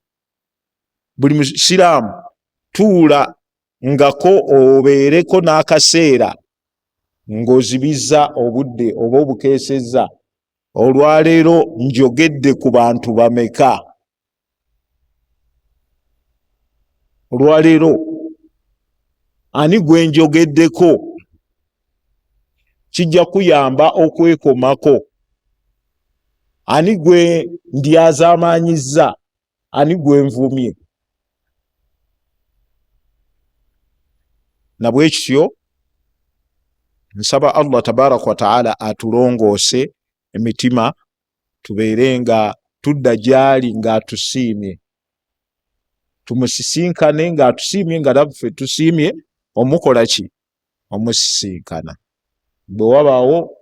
S1: Buli musiraamu tuula ngako obeereko n'akaseera ng'ozibizza obudde oba obukeesezza, olwaleero njogedde ku bantu bameka, olwaleero ani gwe njogeddeko, kijja kuyamba okwekomako, ani gwe ndyazaamaanyizza, ani gwe nvumye. Na bwe kityo nsaba Allah tabaraka wa taala atulongoose emitima, tubeere nga tudda gyali ng'atusiimye, tumusisinkane ng'atusiimye, nga naffe tusiimye omukola ki, omusisinkana. Bwe wabaawo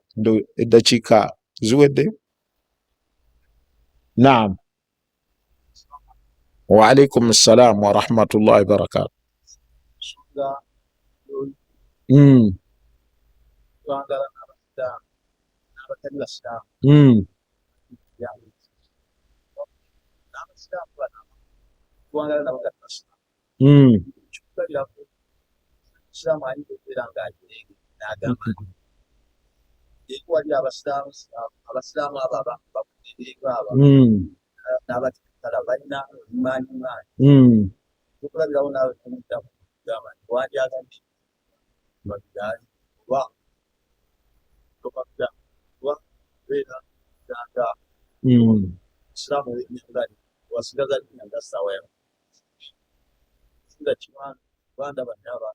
S1: eddakiika ziwedde. Naam. Wa alaikum assalam wa rahmatullahi wa barakatuh.
S2: wali abasiraamu abo abakutereeka n'abatikala balina maanyi tukulabirawo naawe kumuddamu kugamba nti wandyagadde babigaali oba topapira oba beera ganga isiraamu wenyangali wasigaza linyanga ssaawa ya singa kiwanga banda banyaba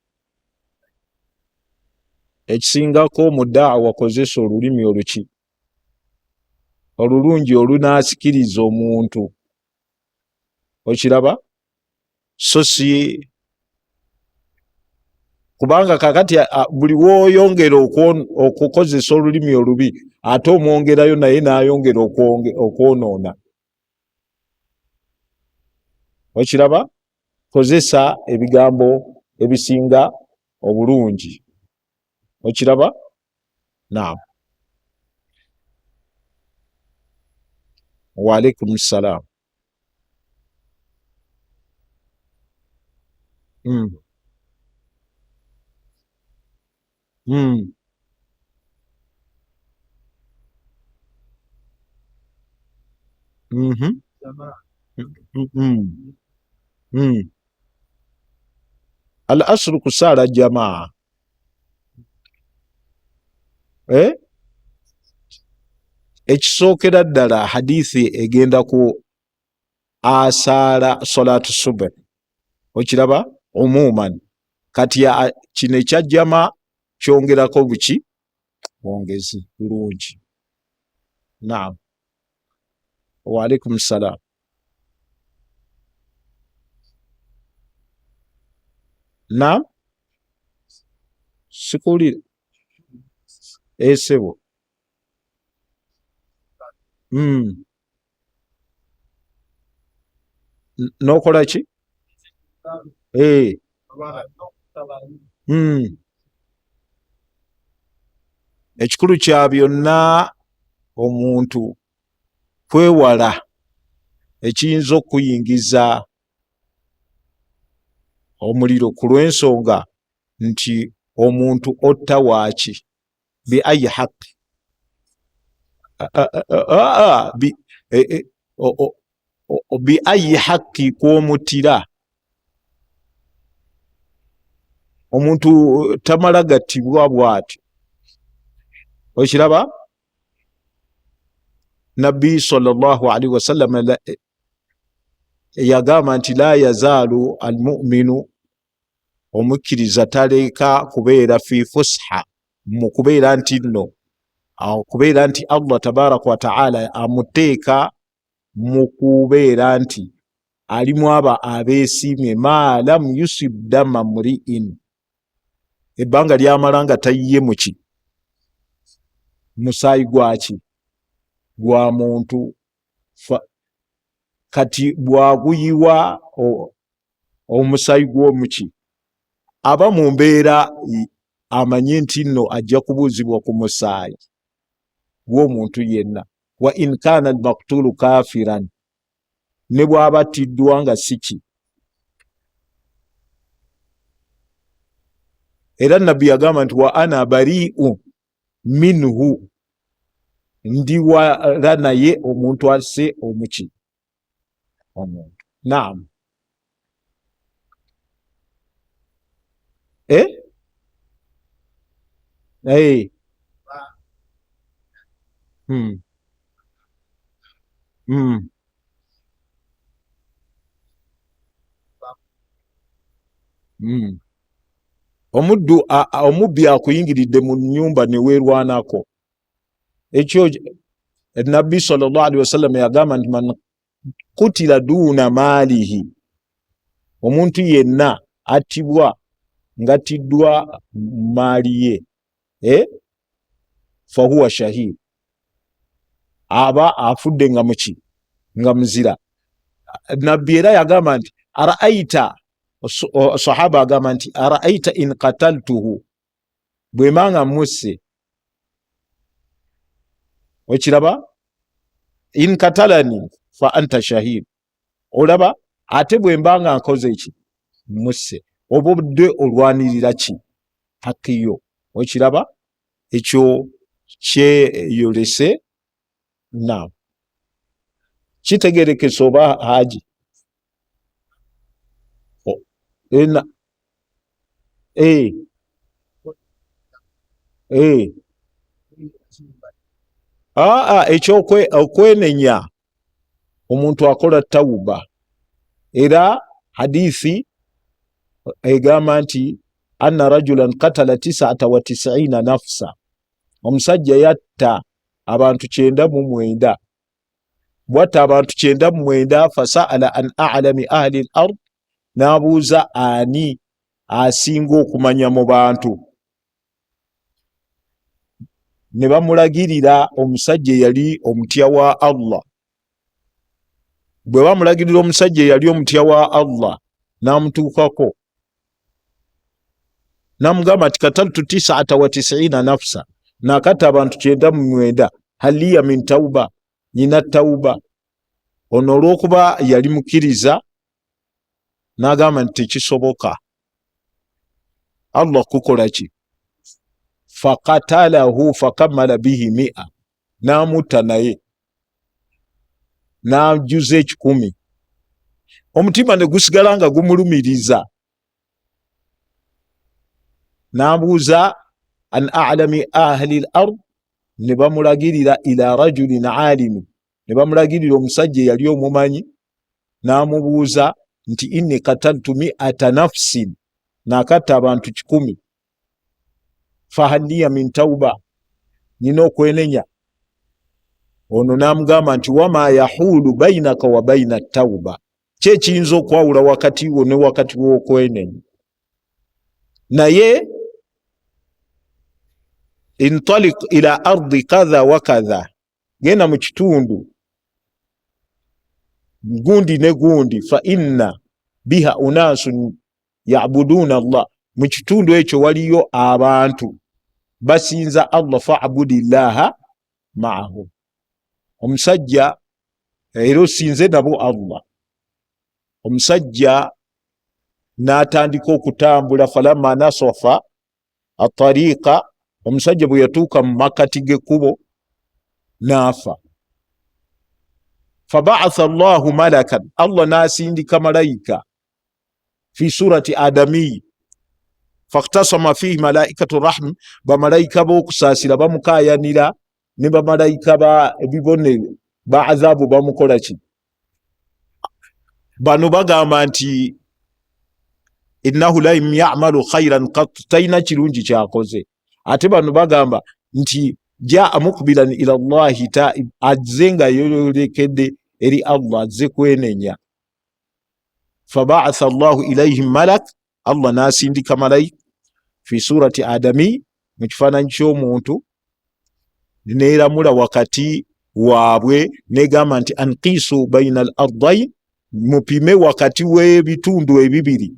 S1: ekisingako mu daawa kozesa olulimi oluki olulungi olunaasikiriza omuntu okiraba so si kubanga kakati buli wooyongera okukozesa olulimi olubi ate omwongerayo naye n'ayongera okwonoona okiraba kozesa ebigambo ebisinga obulungi okiraba naam wa alaikum salam al asru kusaala jamaa ekisookera ddala hadithi egenda ku asaala salatu subh okiraba umuman kati kino ekyajjama kyongerako buki bwongezi bulungi naam wa alaikum salam naam sikulire esebo nokola ki ekikulu kya byonna omuntu kwewala ekiyinza okuyingiza omuliro ku lw'ensonga nti omuntu otta waaki bi ayi haqi bi ayi haqi kwomutira omuntu tamala gattibwa bw'ati okiraba nabbi sallallahu alaihi wasallam yagamba nti la yazaalu almuminu omukkiriza taleka kubeera fi fusha mu kubeera nti nno kubeera nti Allah tabaraka wa taala amuteeka mu kubeera nti alimu aba abeesiimye ma lam yusib dama mri'in ebbanga lyamala nga tayiye muki musaayi gwaki gwa muntu kati bwaguyiwa omusaayi gw'omuki aba mu mbeera amanye nti nno ajja kubuuzibwa ku musaayi gw'omuntu yenna wa in kana almaktulu kafiran ne bw'aba attiddwa nga siki era nabbi yagamba nti wa ana bari'u minhu ndi wala naye omuntu asse omuki omuntu naam omubbi akuyingiridde mu nnyumba ne weerwanako ekyo nabbi sallallahu alaihi wasallam yagamba nti man kutila duuna maalihi omuntu yenna attibwa ngatiddwa maali ye fahuwa shahid aba afudde nga muki nga muzira nabbi era yagamba nti araaita sahaba agamba nti araaita in qataltuhu bwe mbanga musse okiraba in katalani fa anta shahid olaba ate bwe mbanga nkoze ki musse obudde olwanirira ki hakiyo okiraba ekyo kyeyolese. Naam, kitegerekese oba haji okwenenya omuntu akola tawuba. Era hadithi egamba nti anna rajulan qatala 99 nafsa, omusajja yatta abantu 99. bwatta abantu 99 fasaala an a'lami ahli al-ard, n'abuuza ani asinga okumanya mu bantu. Ne bamulagirira omusajja eyali omutya wa Allah. Bwe bamulagirira omusajja eyali omutya wa Allah, n'amutuukako n'amugamba nti kataltu 99 nafsa, nakatta abantu 99, haliya min tauba, nyina tauba. Ono olw'okuba yali mukkiriza n'agamba nti tekisoboka. Allah kukola ki? Fakatalahu fakamala bihi 100, n'amutta naye n'ajuza 100. Omutima ne gusigala nga gumulumiriza. N'abuuza an a'lami ahli al-ard, ne bamulagirira ila rajulin alimi, ne bamulagirira omusajja yali omumanyi, n'amubuuza nti inni kataltu 100 nafsin, nakatta abantu 100, fahaliya min tauba, nina okwenenya. Ono n'amugamba nti wama yahulu bainaka wa baina tauba, kyekiyinza okwawula wakati wo ne wakati w'okwenenya. Naye intalik ila ardi kadha wa kadha, genda mu kitundu gundi ne gundi, fa inna biha unasun ya'buduna Allah, mu kitundu ekyo waliyo abantu basinza Allah, fa'budillaha ma'ahum. Omusajja era osinze nabo Allah. Omusajja n'atandika okutambula, falamma nasafa atariqa, omusajja bwe yatuuka mu makati g'ekkubo n'afa. Faba'atha Allahu malakan, Allah n'asindika malayika fi surati adami, fakhtasama fihi malaikatu rahm, bamalayika b'okusaasira bamukayanira ne bamalayika ba ebibonero ba adhabu bamukola ki? Bano bagamba nti innahu la ya'malu khairan qat, tayina kirungi kyakoze. Ate bano bagamba nti jaa mukbilan ila Allahi ta'ib, azze nga yolekedde eri Allah, azze kwenenya. Faba'atha Allahu ilayhim malak, Allah n'asindika malayika fi surati adami, mu kifaananyi ky'omuntu, neeramula wakati waabwe negamba nti anqisu baina al-ardayn, mupime wakati w'ebitundu ebibiri,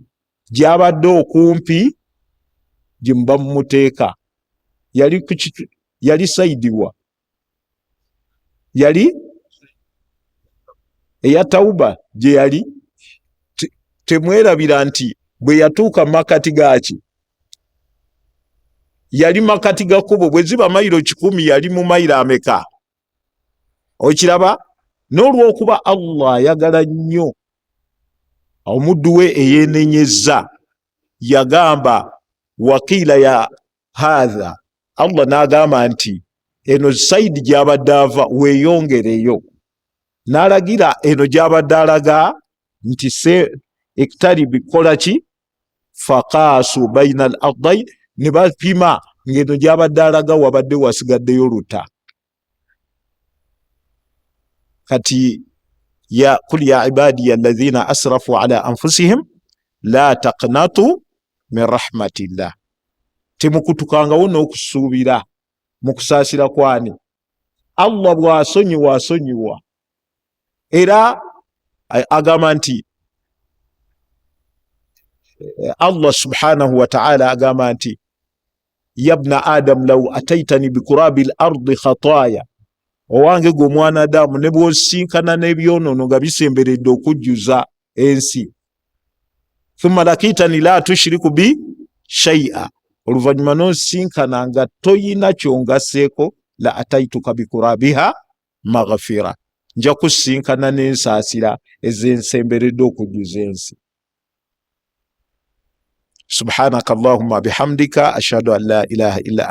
S1: gyabadde okumpi gye muba mumuteeka. Yali saidiwa, yali eya tauba gye yali. Temwerabira nti bwe yatuuka makati gaki, yali makati ga kkubo, bwe ziba mayiro 100 yali mu mayiro ameka? Okiraba? N'olwokuba Allah ayagala nnyo omuddu we eyeenenyezza, yagamba wakiila ya hadha, Allah n'agamba nti eno saidi gy'abadde ava weeyongereyo. N'alagira eno gy'abadde alaga nti se iktaribi, kola ki? Faqaasu baina al-ardayn, ne bapima ng'eno gy'abadde alaga wabadde wasigaddeyo luta. Kati ya qul ya ibadiya alladhina asrafu ala anfusihim la taqnatu min rahmatillah, temukutukangawo n'okusuubira mu kusaasira kwani. Allah bw'asonyiwa asonyiwa. Era agamba nti Allah subhanahu wa ta'ala agamba nti yabna adam law ataitani bikurabi al-ardi khataya, owange gwe omwana Adamu ne bw'osinkana n'ebyonoono nga bisemberedde okujjuza ensi, thumma lakitani la tushiriku bi shay'a, oluvannyuma n'osinkana nga toyina kyongaseeko la ataituka bikurabiha maghfira. Nja kusinkana n'ensaasira ez'ensemberedde okujjuza ensi. Subhanaka Allahumma bihamdika ashhadu an la ilaha illa